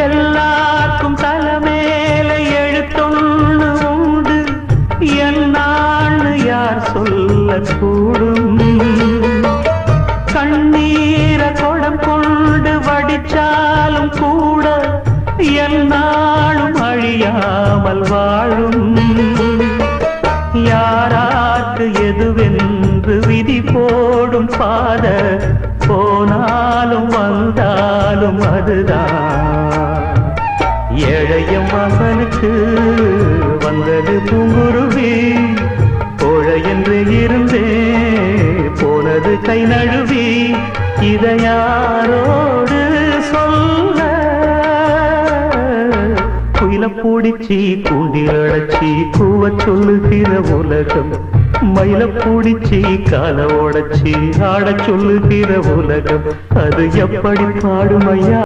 எல்லாருக்கும் தலைமேல எழுத்தொன்னு உண்டு, என்னான்னு யார் சொல்லக்கூடும்? கண்ணீர குடம் கொண்டு வடிச்சாலும் கூட என்னாலும் அழியாமல் வாழும். யாராக்கு எதுவென்று விதி போடும் பாத போனாலும் வந்தாலும் அதுதான். ஏழைய மகனுக்கு வந்தது பூங்குருவி, கோழை என்று இருந்தே போனது கை நழுவி. இதை யாரோடு சொல்ல? குயில பூடிச்சி கூண்டில் அடைச்சி கூவ சொல்லுகிற உலகம், மயில பூடிச்சி கால உடைச்சி ஆட சொல்லுகிற உலகம், அது எப்படி பாடுமையா?